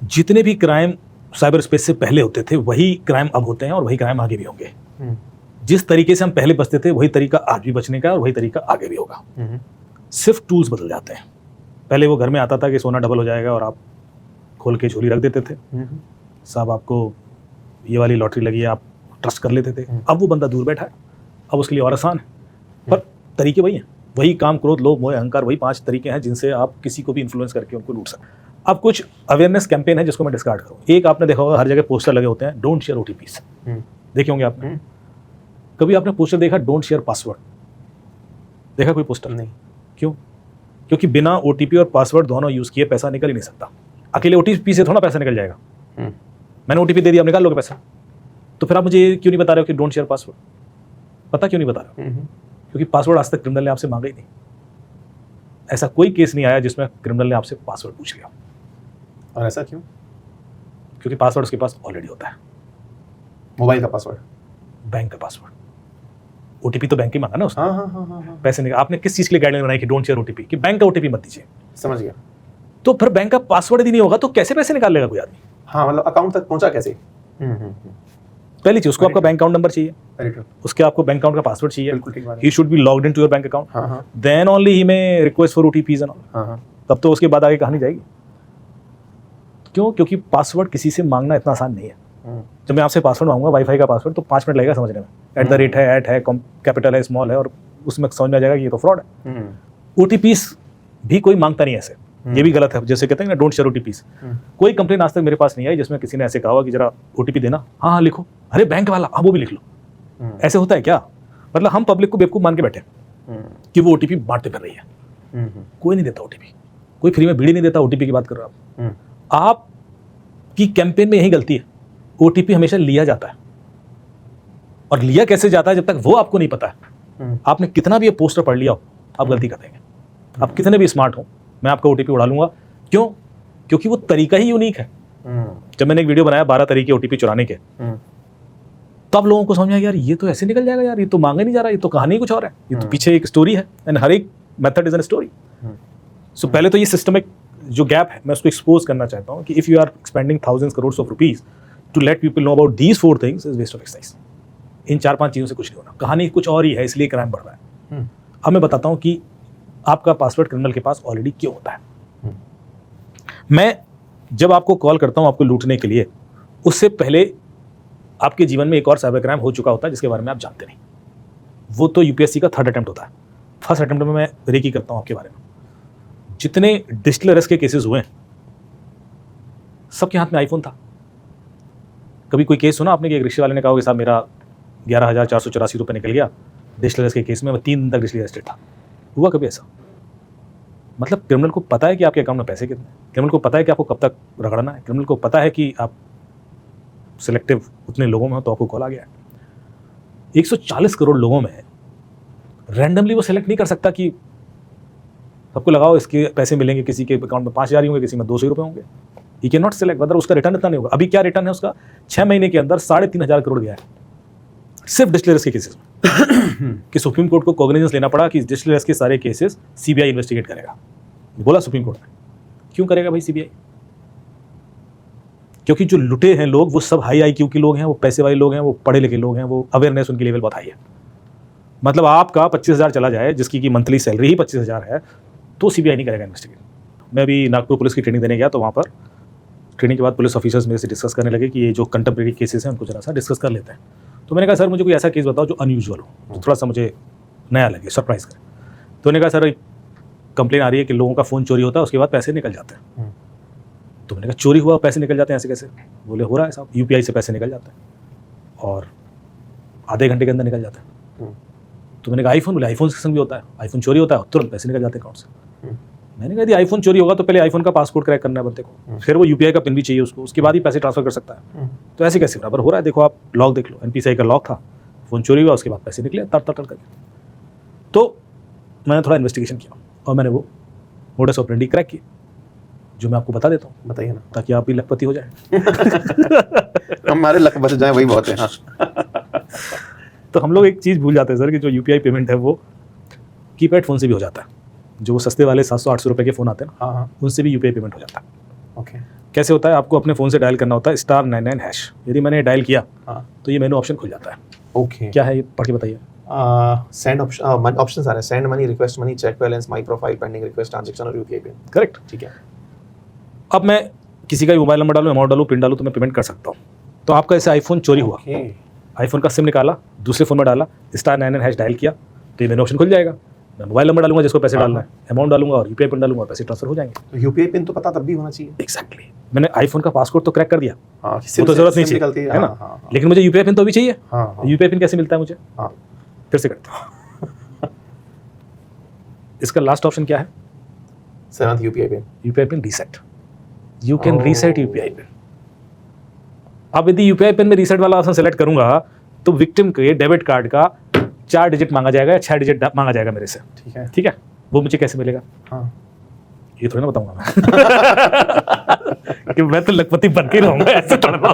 जितने भी crime cyber space से पहले होते थे वही क्राइम अब होते हैं और वही क्राइम आगे भी होंगे। जिस तरीके से हम पहले बचते थे वही तरीका आज भी बचने का और वही तरीका आगे भी होगा। सिर्फ टूल्स बदल जाते हैं। पहले वो घर में आता था कि सोना डबल हो जाएगा और आप खोल के झोली रख देते थे, साहब आपको ये वाली लॉटरी लगी है, आप ट्रस्ट कर लेते थे। अब वो बंदा दूर बैठा है, अब उसके लिए और आसान है, पर तरीके वही हैं। वही काम, क्रोध, लोभ, मोह, अहंकार, वही 5 तरीके हैं जिनसे आप किसी को भी इन्फ्लुएंस करके उनको लूट सकते हैं। अब कुछ अवेयरनेस कैंपेन है जिसको मैं डिस्कार्ड करूँ। एक आपने देखा होगा हर जगह पोस्टर लगे होते हैं, डोंट शेयर ओटीपीज। देखे होंगे आपने। कभी आपने पोस्टर देखा डोंट शेयर पासवर्ड? देखा कोई पोस्टर? नहीं। क्यों? क्योंकि बिना ओटीपी और पासवर्ड दोनों यूज किए पैसा निकल ही नहीं सकता। अकेले ओटीपी से थोड़ा पैसा निकल जाएगा। मैंने ओटीपी दे दिया, आप निकाल लोगे पैसा। तो फिर आप मुझे क्यों नहीं बता रहे हो कि डोंट शेयर पासवर्ड? पता क्यों नहीं बता रहे हो? क्योंकि पासवर्ड आज तक क्रिमिनल ने आपसे मांगा ही नहीं। ऐसा कोई केस नहीं आया जिसमें क्रिमिनल ने आपसे पासवर्ड पूछ लिया। और ऐसा क्यों? क्योंकि पासवर्ड उसके पास ऑलरेडी होता है। मोबाइल का पासवर्ड, बैंक का पासवर्ड, ओटीपी तो बैंक ही मांगा ना उसने। हाँ। पैसे निकाल। आपने किस चीज के लिए गाइडलाइन बनाई कि डोंट शेयर ओटीपी, कि बैंक का ओटीपी मत दीजिए? समझ गया। तो फिर बैंक का पासवर्ड यदि नहीं होगा तो कैसे पैसे निकाल लेगा कोई आदमी? हाँ, मतलब अकाउंट तक पहुंचा कैसे? पहली चीज, उसको आपका बैंक अकाउंट नंबर चाहिए, उसके आपको बैंक अकाउंट का पासवर्ड चाहिए। He should be logged into your bank account, then only he may request for OTPs and all. तब तो उसके बाद आगे कहानी जाएगी। क्यों? क्योंकि पासवर्ड किसी से मांगना इतना आसान नहीं है। जब मैं आपसे पासवर्ड मांगूंगा वाईफाई का पासवर्ड, तो 5 मिनट लगेगा समझने में। @ है, @ है, कैपिटल है, स्मॉल है, और उसमें समझ में आ जाएगा कि ये तो फ्रॉड है। ओटीपीज भी कोई मांगता नहीं ऐसे, ये भी गलत है। जैसे कहते हैं ना डोंट शेयर ओटीपीज। कोई कंप्लेन आज तक मेरे पास नहीं आई जिसमें किसी ने ऐसे कहा कि जरा ओटीपी देना, हाँ लिखो, अरे बैंक वाला, हाँ वो भी लिख लो। ऐसे होता है क्या? मतलब हम पब्लिक को बेवकूफ मान के बैठे कि वो ओटीपी बांटते फिर रही है। कोई नहीं देता ओटीपी, कोई फ्री में बीड़ी नहीं देता। ओटीपी की बात कर रहे हो आप की कैंपेन में यही गलती है। ओटीपी हमेशा लिया जाता है, और लिया कैसे जाता है जब तक वो आपको नहीं पता है। आपने कितना भी ये पोस्टर पढ़ लिया हो, आप गलती कर देंगे। आप कितने भी स्मार्ट हो, मैं आपका ओटीपी उड़ा लूंगा। क्यों? क्योंकि वो तरीका ही यूनिक है। जब मैंने एक वीडियो बनाया 12 तरीके ओटीपी चुराने के, तब लोगों को समझ आया यार ये तो ऐसे निकल जाएगा, यार ये तो मांगा नहीं जा रहा, ये तो कहानी कुछ और है, ये तो पीछे एक स्टोरी है, एंड हर एक मेथड इज एन स्टोरी। सो पहले तो ये सिस्टमिक जो गैप है मैं उसको एक्सपोज करना चाहता हूँ कि if you are expending thousands crores of rupees to let people know about these 4 things is waste of exercise। इन 4-5 चीज़ों से कुछ नहीं होना, कहानी कुछ और ही है, इसलिए क्राइम बढ़ रहा है। अब मैं बताता हूँ कि आपका पासवर्ड क्रिमिनल के पास ऑलरेडी क्यों होता है। मैं जब आपको कॉल करता हूँ आपको लूटने के लिए, उससे पहले आपके जीवन में एक और साइबर क्राइम हो चुका होता है जिसके बारे में आप जानते नहीं। वो तो यूपीएससी का 3rd अटेम्प्ट होता है। फर्स्ट अटेम्प्ट में मैं रेकी करता हूँ आपके बारे में। जितने डिजिटल अरेस्ट के केसेस हुए हैं सबके हाथ में आईफोन था। कभी कोई केस सुना आपने कि एक रिक्शे वाले ने कहा कि साहब मेरा 11,484 रुपये निकल गया डिजिटल अरेस्ट के केस में, मैं 3 दिन तक डिजिटल अरेस्टेड था? हुआ कभी ऐसा? मतलब क्रिमिनल को पता है कि आपके अकाउंट में पैसे कितने, क्रिमिनल को पता है कि आपको कब तक रगड़ना है, क्रिमिनल को पता है कि आप सिलेक्टिव उतने लोगों में हो तो आपको कॉल आ गया है। 140 करोड़ लोगों में रैंडमली वो सेलेक्ट नहीं कर सकता कि सबको लगाओ इसके पैसे मिलेंगे, किसी के अकाउंट में 5,000 ही होंगे, किसी में 200 रुपये होंगे। He can not select whether उसका रिटर्न इतना नहीं होगा। अभी क्या रिटर्न है उसका? 6 महीने के अंदर 3,500 करोड़ गया है सिर्फ डिजिटल अरेस्ट के केसेस में। कि सुप्रीम कोर्ट को कॉग्निजेंस लेना पड़ा कि डिजिटल अरेस्ट के सारे केसेस सीबीआई इन्वेस्टिगेट करेगा। बोला सुप्रीम कोर्ट ने। क्यों करेगा भाई सीबीआई? क्योंकि जो लुटे हैं लोग वो सब हाई IQ के लोग हैं, वो पैसे वाले लोग हैं, वो पढ़े लिखे लोग हैं, वो अवेयरनेस उनकी लेवल बहुत हाई है। मतलब आपका 25,000 चला जाए, जिसकी की मंथली सैलरी ही 25,000 है, तो सीबीआई नहीं करेगा इन्वेस्टिगेट। मैं अभी नागपुर पुलिस की ट्रेनिंग देने गया तो वहाँ पर ट्रेनिंग के बाद पुलिस ऑफिसर्स मेरे से डिस्कस करने लगे कि ये जो कंटेम्प्रेरी केसेस हैं उनको जरा सा डिस्कस कर लेते हैं। तो मैंने कहा सर मुझे कोई ऐसा केस बताओ जो अनयूजुअल हो, जो थोड़ा सा मुझे नया लगे, सरप्राइज करे। तो उन्होंने कहा सर कंप्लेन आ रही है कि लोगों का फ़ोन चोरी होता है, उसके बाद पैसे निकल जाते हैं। तो मैंने कहा चोरी हुआ पैसे निकल जाते हैं ऐसे कैसे? बोले हो रहा है साहब, UPI से पैसे निकल जाते हैं और आधे घंटे के अंदर निकल जाते हैं। तो मैंने कहा आईफोन? बोले आईफोन से संग भी होता है, आईफोन चोरी होता है तुरंत पैसे निकल जाते हैं अकाउंट से। मैंने कहा यदि आईफोन चोरी होगा तो पहले आईफोन का पासकोड क्रैक करना है बंदे को, फिर वो UPI का पिन भी चाहिए उसको, उसके बाद ही पैसे ट्रांसफर कर सकता है। तो ऐसे कैसे बराबर हो रहा है? देखो आप लॉक देख लो, NPCI का लॉक था, फ़ोन चोरी हुआ, उसके बाद पैसे निकले तर करके। तो मैंने थोड़ा इन्वेस्टिगेशन किया और मैंने वो मोडस ऑपरेंडी क्रैक की, जो मैं आपको बता देता हूँ। बताइए ना, ताकि आप भी लखपति हो जाए। हमारे लक बच जाए वही बहुत है। तो हम लोग एक चीज़ भूल जाते हैं सर कि जो UPI पेमेंट है वो कीपैड फ़ोन से भी हो जाता है। जो वो सस्ते वाले 700-800 रुपये के फ़ोन आते हैं ना, उनसे भी UPI पेमेंट हो जाता है। ओके। कैसे होता है, आपको अपने फ़ोन से डायल करना होता है *99#। यदि मैंने डायल किया तो ये मेनू ऑप्शन खुल जाता है। ओके, क्या है ये, पढ़ के बताइए। सेंड ऑप्शन आ रहे हैं, send money, request money, check balance, my profile, pending request, transaction और यूपीआई पिन। करेक्ट। ठीक है। अब मैं किसी का भी मोबाइल नंबर डालूँ, अमाउंट डालूँ, पिन डालूँ तो मैं पेमेंट कर सकता हूँ। तो आपका ऐसे आईफोन चोरी हुआ, आईफोन का सिम निकाला, दूसरे फ़ोन में डाला, *99# डायल किया तो ये मेनू ऑप्शन खुल जाएगा। मैं मोबाइल नंबर डालूंगा जिसको पैसे डालना है, अमाउंट डालूंगा और यूपीआई पिन डालूंगा और पैसे ट्रांसफर हो जाएंगे। तो यूपीआई पिन तो पता तब भी होना चाहिए। एग्जैक्टली, मैंने आईफोन का पासवर्ड तो क्रैक कर दिया, हाँ, वो तो जरूरत नहीं चाहिए, है ना। लेकिन मुझे यूपीआई पिन तो भी चाहिए। यूपीआई पिन कैसे मिलता है मुझे? फिर से करता हूँ। इसका लास्ट ऑप्शन क्या है? 7th UPI pin. UPI pin reset, you can reset UPI pin. अब यदि यूपीआई पिन में रीसेट वाला ऑप्शन सेलेक्ट करूंगा तो विक्टिम के डेबिट कार्ड का 4 डिजिट मांगा जाएगा या 6 डिजिट मांगा जाएगा मेरे से। ठीक है, ठीक है। वो मुझे कैसे मिलेगा? ये थोड़ी ना बताऊंगा मैं कि मैं तो लखपति बन के रहूंगा, ऐसे थोड़ा ना।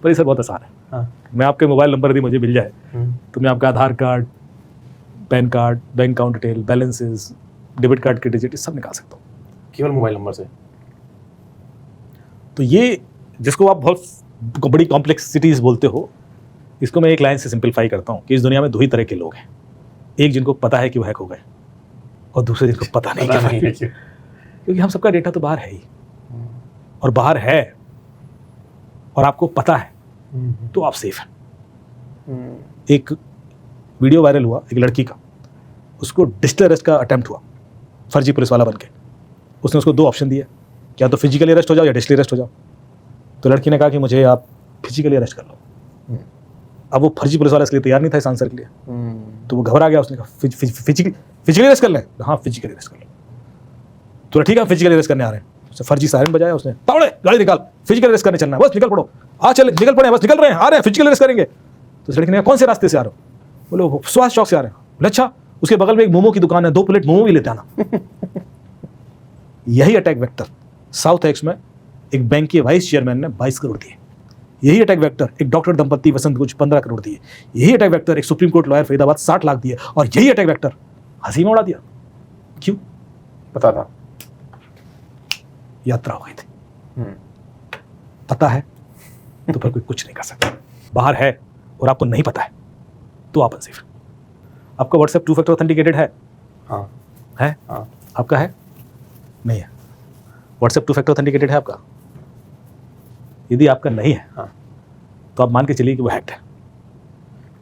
पर ये सर बहुत आसान है। मैं आपके मोबाइल नंबर यदि मुझे मिल जाए तो मैं आपका Aadhaar card, PAN card, bank account detail, balances, debit card के डिजिट सब निकाल सकता हूँ केवल मोबाइल नंबर से। तो ये जिसको आप बहुत बड़ी कॉम्प्लेक्सिटीज बोलते हो, इसको मैं एक लाइन से सिंपलीफाई करता हूँ कि इस दुनिया में 2 ही तरह के लोग हैं। एक जिनको पता है कि वो हैक हो गए और दूसरे जिनको पता नहीं कि क्योंकि हम सबका डेटा तो बाहर है ही, और बाहर है और आपको पता है तो आप सेफ हैं। एक वीडियो वायरल हुआ एक लड़की का, उसको डिजिटल अरेस्ट का अटेम्प्ट हुआ, फर्जी पुलिस वाला बनके। उसने उसको 2 ऑप्शन दिए, क्या तो फिजिकली अरेस्ट हो जाओ या डिजिटली अरेस्ट हो जाओ। तो लड़की ने कहा कि मुझे आप फिजिकली अरेस्ट कर लो। अब वो फर्जी पुलिस वाला इसके लिए तैयार नहीं था इस आंसर के लिए, तो वो घबरा गया। उसने कहा फिजिकली अरेस्ट कर लें? हाँ फिजिकली अरेस्ट कर लो। तो ठीक है, फिजिकली अरेस्ट करने आ रहे हैं। उसने फर्जी सायरन बजाया, उसने तावड़े गाड़ी निकाल, फिजिकल अरेस्ट करने चलना है, बस निकल पड़ो, आ चले निकल पड़े, बस निकल रहे हैं, आ रहे हैं, फिजिकल अरेस्ट करेंगे। तो उस लड़की ने कहा कौन से रास्ते से आ रहे हो? बोले वो स्वास्थ्य चौक से आ रहे हैं। बोले अच्छा, उसके बगल में एक मोमो की दुकान है, 2 प्लेट मोमो भी लेते आना। यही अटैक वेक्टर साउथ एक्स में एक बैंक के वाइस चेयरमैन ने 22 करोड़ दिए। यही अटैक वेक्टर एक डॉक्टर दंपत्ति वसंत कुछ 15 करोड़ दिए। यही अटैक वेक्टर एक supreme court lawyer Faridabad 60 lakh दिए। और यही अटैक वेक्टर हंसी में उड़ा दिया। क्यों? पता था, यात्रा हो गई थी। पता है तो फिर कोई कुछ नहीं कर सकता। बाहर है और आपको नहीं पता है तो आप अनसेफ। आपका व्हाट्सएप 2 फैक्टर ऑथेंटिकेटेड है? हाँ है। हाँ। आपका है? नहीं है। व्हाट्सएप 2 फैक्टर ऑथेंटिकेटेड है आपका? यदि आपका नहीं है तो आप मान के चलिए कि वो हैक्ड है,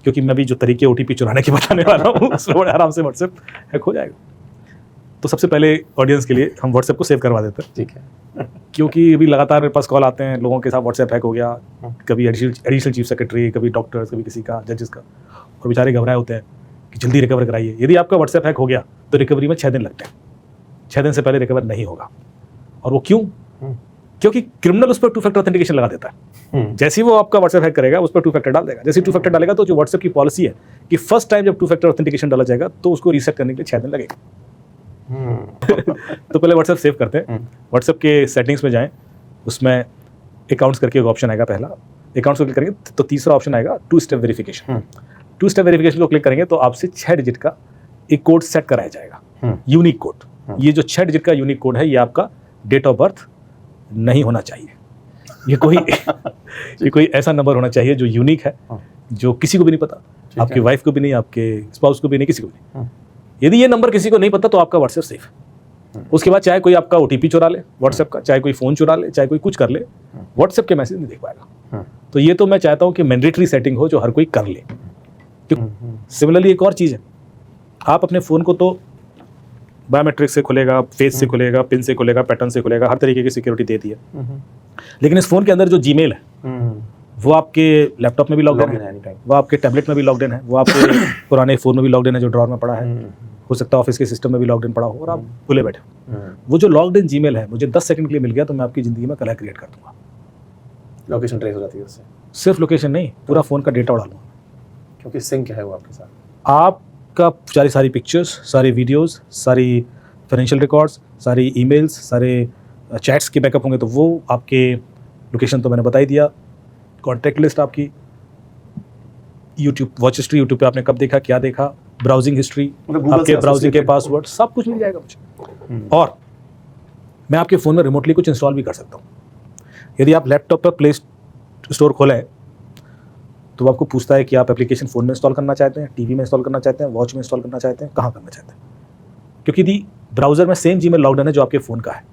क्योंकि मैं भी जो तरीके ओटीपी चुराने के बताने वाला हूँ उसमें बड़े आराम से व्हाट्सएप हैक हो जाएगा। तो सबसे पहले ऑडियंस के लिए हम व्हाट्सएप को सेव करवा देते हैं। ठीक है। क्योंकि अभी लगातार मेरे पास कॉल आते हैं लोगों के साथ व्हाट्सएप हैक हो गया, कभी एडिशनल चीफ सेक्रेटरी, कभी डॉक्टर्स, कभी किसी का, जजेस का, और बेचारे घबराए होते हैं कि जल्दी रिकवर कराइए। यदि आपका व्हाट्सएप हैक हो गया तो रिकवरी में 6 दिन लगते हैं। 6 दिन से पहले रिकवर नहीं होगा। और वो क्यों? क्योंकि क्रिमिनल उस पर 2 फैक्टर ऑथेंटिकेशन लगा देता है। जैसे ही वो आपका व्हाट्सएप हैक करेगा उस पर 2 फैक्टर डाल देगा। जैसे 2 फैक्टर डालेगा तो जो व्हाट्सएप की पॉलिसी है कि फर्स्ट टाइम जब 2 फैक्टर ऑथेंटिकेशन डाला जाएगा तो उसको रीसेट करने के लिए 6 दिन लगेगा। तो पहले व्हाट्सएप सेव करते हैं। व्हाट्सएप के सेटिंग्स में जाएं, उसमें अकाउंट्स करके एक ऑप्शन आएगा। पहला अकाउंट्स को क्लिक करेंगे तो तीसरा ऑप्शन आएगा 2 स्टेप वेरिफिकेशन। 2 स्टेप वेरिफिकेशन को क्लिक करेंगे तो आपसे 6 डिजिट का एक कोड सेट कराया जाएगा, यूनिक कोड। ये जो 6 डिजिट का यूनिक कोड है ये आपका डेट ऑफ बर्थ नहीं होना चाहिए। ये कोई ऐसा नंबर होना चाहिए जो यूनिक है, जो किसी को भी नहीं पता, आपकी वाइफ को भी नहीं, आपके स्पाउस को भी नहीं, किसी को भी नहीं। यदि ये नंबर किसी को नहीं पता तो आपका व्हाट्सएप सेफ। उसके बाद चाहे कोई आपका ओटीपी चुरा ले व्हाट्सएप का, चाहे कोई फ़ोन चुरा ले, चाहे कोई कुछ कर ले, व्हाट्सएप के मैसेज नहीं देख पाएगा। तो ये तो मैं चाहता हूँ कि मैंडेटरी सेटिंग हो जो हर कोई कर ले। सिमिलरली एक और चीज़ है, आप अपने फ़ोन को तो बायोमेट्रिक से खुलेगा, फेस से खुलेगा, पिन से खुलेगा, पैटर्न से खुलेगा, हर तरीके की सिक्योरिटी देती है। लेकिन इस फ़ोन के अंदर जो जीमेल है वो आपके लैपटॉप में भी लॉगड है, वो आपके टैबलेट में भी लॉगड है, वो आपके पुराने फ़ोन में भी लॉगड है जो ड्रॉर में पड़ा है, हो सकता है ऑफिस के सिस्टम में भी लॉगड पड़ा हो और आप भूले बैठे। वो जो लॉगड इन जीमेल है मुझे 10 सेकंड के लिए मिल गया तो मैं आपकी ज़िंदगी में कलह क्रिएट कर दूंगा। लोकेशन ट्रेस हो जाती है उससे। सिर्फ लोकेशन नहीं, पूरा फ़ोन का डेटा उड़ा लूँगा, क्योंकि सिंक है वो आपके साथ। आपका सारी पिक्चर्स, सारी वीडियोस, सारी फाइनेंशियल रिकॉर्ड्स, सारी ईमेल्स, सारे चैट्स के बैकअप होंगे तो वो आपके लोकेशन तो मैंने बता ही दिया, कॉन्टैक्ट लिस्ट आपकी, यूट्यूब वॉच हिस्ट्री, यूट्यूब पे आपने कब देखा, क्या देखा, ब्राउजिंग हिस्ट्री, आपके ब्राउजिंग के पासवर्ड, सब कुछ मिल जाएगा मुझे। और मैं आपके फ़ोन में रिमोटली कुछ इंस्टॉल भी कर सकता हूँ। यदि आप लैपटॉप पर प्ले स्टोर खोला है तो आपको पूछता है कि आप एप्लीकेशन फ़ोन में इंस्टॉल करना चाहते हैं, टीवी में इंस्टॉल करना चाहते हैं, वॉच में इंस्टॉल करना चाहते हैं, कहाँ करना चाहते हैं। क्योंकि यदि ब्राउज़र में सेम जीमेल लॉग्ड इन है जो आपके फ़ोन का है,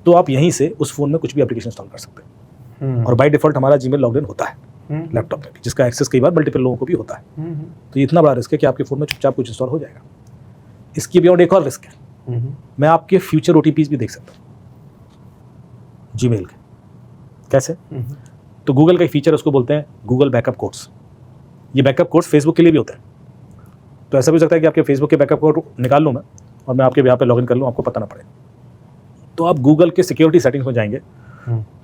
तो आप यहीं से उस फ़ोन में कुछ भी एप्लीकेशन इंस्टॉल कर सकते हैं। और बाय डिफ़ॉल्ट हमारा जीमेल लॉग्ड इन होता है लैपटॉप में भी, जिसका एक्सेस कई बार मल्टीपल लोगों को भी होता है। तो ये इतना बड़ा रिस्क है कि आपके फ़ोन में चुपचाप कुछ इंस्टॉल हो जाएगा। इसके बियॉन्ड एक और रिस्क है, मैं आपके फ्यूचर OTPs भी देख सकता हूँ जीमेल के। कैसे? तो गूगल का एक फीचर है, उसको बोलते हैं गूगल बैकअप कोड्स। ये बैकअप कोड्स फेसबुक के लिए भी होते हैं। तो ऐसा भी हो सकता है कि आपके फेसबुक के बैकअप कोड निकाल लूँ मैं और मैं आपके यहाँ पे लॉगिन कर लूँ, आपको पता ना पड़े। तो आप गूगल के सिक्योरिटी सेटिंग्स में जाएंगे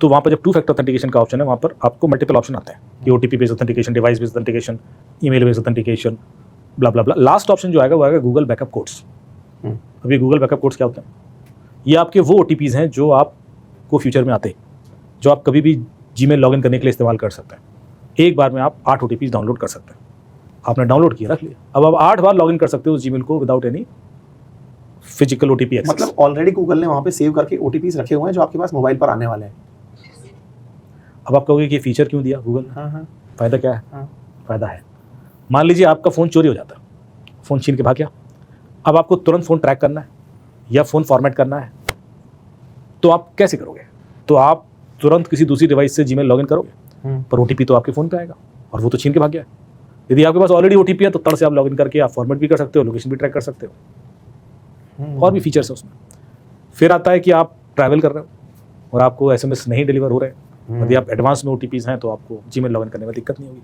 तो वहाँ पर जब 2 फैक्टर ऑथेंटिकेशन का ऑप्शन है, वहाँ पर आपको मल्टीपल ऑप्शन आते हैं कि OTP based authentication, device based authentication, email based authentication, blah blah blah. Last option जो आएगा वो आएगा गूगल बैकअप कोड्स। अब ये गूगल बैकअप कोड्स क्या होते हैं? ये आपके वो OTPs हैं जो आपको फ्यूचर में आते हैं, जो आप कभी भी जीमेल लॉगिन करने के लिए इस्तेमाल कर सकते हैं। एक बार में आप 8 OTPs डाउनलोड कर सकते हैं। आपने डाउनलोड किया, रख लिया, अब आप 8 बार लॉगिन कर सकते हो उस जीमेल को without any physical OTP access. मतलब ऑलरेडी गूगल ने वहाँ पे सेव करके OTPs रखे हुए हैं जो आपके पास मोबाइल पर आने वाले हैं। अब आप कहोगे कि ये फीचर क्यों दिया गूगल ने? हाँ। फ़ायदा क्या है? फ़ायदा है, मान लीजिए आपका फ़ोन चोरी हो जाता है, फ़ोन छीन के भाग गया। अब आपको तुरंत फ़ोन ट्रैक करना है या फ़ोन फॉर्मेट करना है, तो आप कैसे करोगे? तो आप तुरंत किसी दूसरी डिवाइस से जीमेल लॉगिन करोगे, पर OTP तो आपके फ़ोन पे आएगा और वो तो छीन के भाग गया है। यदि आपके पास ऑलरेडी OTP है तो तड़ से आप लॉगिन करके आप फॉर्मेट भी कर सकते हो, लोकेशन भी ट्रैक कर सकते हो, और भी फीचर्स है उसमें। फिर आता है कि आप ट्रैवल कर रहे हो और आपको SMS नहीं डिलीवर हो रहे हैं, यदि आप एडवांस में OTPs हैं तो आपको जीमेल लॉगिन करने में दिक्कत नहीं होगी।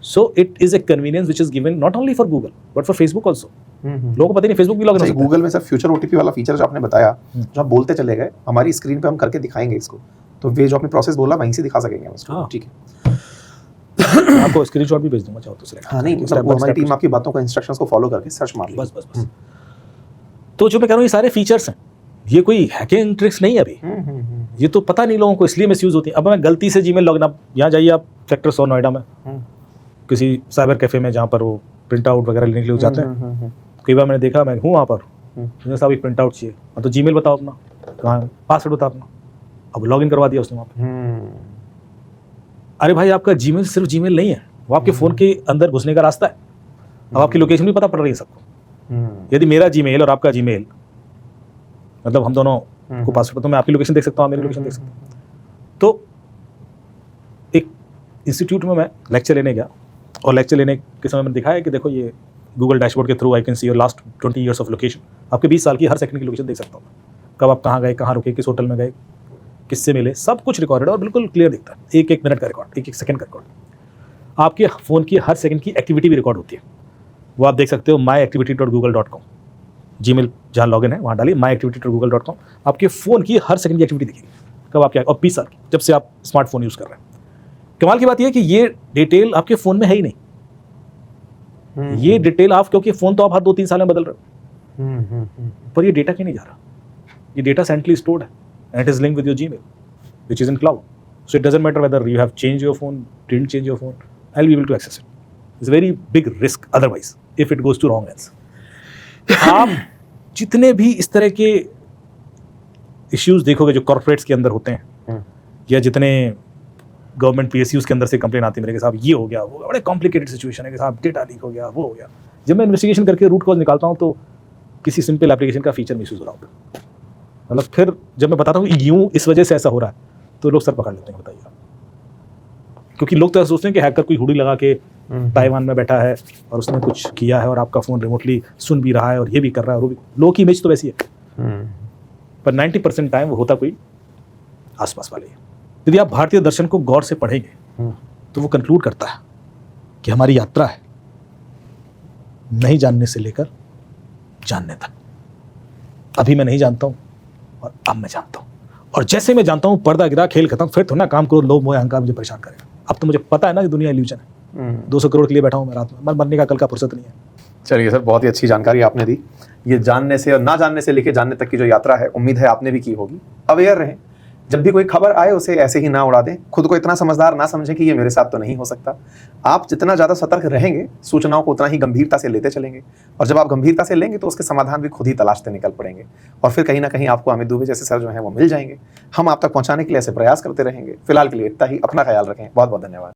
So it is a convenience which is given not only for Google but for Facebook also. लोगों को पता नहीं फेसबुक भी लॉगिन हो सकता है। गूगल में सर फ्यूचर OTP वाला फीचर जो आपने बताया, जो आप बोलते चले गए, हमारी स्क्रीन पे हम करके दिखाएंगे इसको, तो वे जो आपने प्रोसेस बोला वहीं से दिखा सकेंगे हम इसको। हाँ। ठीक है, आपको स्क्रीनशॉट भी भेज दूंगा चाहो तो select हाँ नहीं मतलब वो हमारी टीम आपकी बातों को, इंस्ट्रक्शंस को फॉलो करके सर्च मार लेगी। बस। तो जो मैं कह रहा हूँ ये सारे फीचर्स हैं, ये कोई हैकिंग ट्रिक्स नहीं है अभी। ये तो पता नहीं लोगों को, इसलिए मिसयूज होती है। अब मैं गलती से जीमेल लॉगिन, आप यहाँ जाइए, आप सेक्टर 100 नोएडा में किसी साइबर कैफे में जहाँ पर वो प्रिंट आउट वगैरह लेने के लिए जाते हैं, कई बार मैंने देखा, मैं हूँ वहाँ पर, मुझे साहब एक प्रिंट आउट चाहिए, तो जीमेल बताओ अपना, कहाँ पासवर्ड बताओ अपना, अब लॉगिन करवा दिया उसने वहाँ पर। अरे भाई आपका जीमेल सिर्फ जीमेल नहीं है, वो आपके फ़ोन के अंदर घुसने का रास्ता है। अब आपकी लोकेशन भी पता पड़ रही है सबको। यदि मेरा जीमेल और आपका जीमेल, मतलब हम दोनों को पासवर्ड, तो मैं आपकी लोकेशन देख सकता हूँ, मेरी लोकेशन देख सकता हूँ। तो एक इंस्टीट्यूट में मैं लेक्चर लेने गया और लेक्चर लेने के समय मैंने दिखाया कि देखो ये गूगल डैशबोर्ड के through I can see your last 20 years of location. आपके 20 साल की हर सेकंड की लोकेशन देख सकता हूँ, कब आप कहाँ गए, कहाँ रुके, किस होटल में गए, किससे मिले, सब कुछ रिकॉर्डेड और बिल्कुल क्लियर दिखता है। एक मिनट का रिकॉर्ड, एक सेकंड का रिकॉर्ड, आपके फ़ोन की हर सेकंड की एक्टिविटी भी रिकॉर्ड होती है। वो आप देख सकते हो myactivity.google.com, जीमेल जहाँ लॉगिन है वहाँ डालिए myactivity.google.com, आपके फ़ोन की हर सेकंड की एक्टिविटी दिखेगी, कब आप क्या, और 20 साल की, जब से आप स्मार्टफोन यूज़ कर रहे हैं। कमाल की बात यह है कि ये डिटेल आपके फ़ोन में है ही नहीं। ये डिटेल आप, क्योंकि फ़ोन तो आप हर 2-3 साल में बदल रहे हो, पर ये डेटा क्यों नहीं जा रहा? ये डेटा सेंट्रली स्टोर्ड है and it is linked with your Gmail, which is in cloud. So it doesn't matter whether you have changed your phone, didn't change your phone, I'll be able to access it. It's a very big risk otherwise if it goes to wrong hands. आप जितने भी इस तरह के issues देखोगे जो corporates के अंदर होते हैं, या जितने गवर्नमेंट PSUs के अंदर से कंप्लेन आती है मेरे के साहब ये हो गया, वो बड़े कॉम्प्लिकेटेड सिचुएशन है कि साहब डेटा लीक हो गया, वो हो गया। जब मैं इन्वेस्टिगेशन करके रूट कॉज निकालता हूँ तो किसी सिंपल एप्लीकेशन का फीचर मिसयूज हो रहा होता है। मतलब फिर जब मैं बताता हूँ यूँ इस वजह से ऐसा हो रहा है तो लोग सर पकड़ लेते हैं, बताइए। क्योंकि लोग तो सोचते हैं कि हैकर कोई हुडी लगा के ताइवान में बैठा है और उसने कुछ किया है और आपका फ़ोन रिमोटली सुन भी रहा है और ये भी कर रहा है, और वो भी, लोगों की इमेज तो वैसी है, पर 90% टाइम वो होता कोई आसपास वाले। यदि आप भारतीय दर्शन को गौर से पढ़ेंगे तो वो कंक्लूड करता है कि हमारी यात्रा है नहीं जानने से लेकर जानने तक। अभी मैं नहीं जानता हूँ और अब मैं जानता हूँ, और जैसे मैं जानता हूँ पर्दा गिरा, खेल खत्म, फिर तो ना काम करो, लोभ मोह अहंकार मुझे परेशान करेगा। अब तो मुझे पता है ना कि दुनिया इल्यूजन है। 200 करोड़ के लिए बैठा हूँ मैं रात में, मरने का कल का फुर्सत नहीं है। चलिए सर, बहुत ही अच्छी जानकारी आपने दी। ये जानने से और ना जानने से लेके जानने तक की जो यात्रा है, उम्मीद है आपने भी की होगी। अवेयर रहें, जब भी कोई खबर आए उसे ऐसे ही ना उड़ा दें, खुद को इतना समझदार ना समझें कि ये मेरे साथ तो नहीं हो सकता। आप जितना ज़्यादा सतर्क रहेंगे सूचनाओं को उतना ही गंभीरता से लेते चलेंगे, और जब आप गंभीरता से लेंगे तो उसके समाधान भी खुद ही तलाशते निकल पड़ेंगे, और फिर कहीं ना कहीं आपको अमित दुबे जैसे सर जो है वो मिल जाएंगे। हम आप तक पहुँचाने के लिए ऐसे प्रयास करते रहेंगे। फिलहाल के लिए इतना ही, अपना ख्याल रखें, बहुत बहुत धन्यवाद।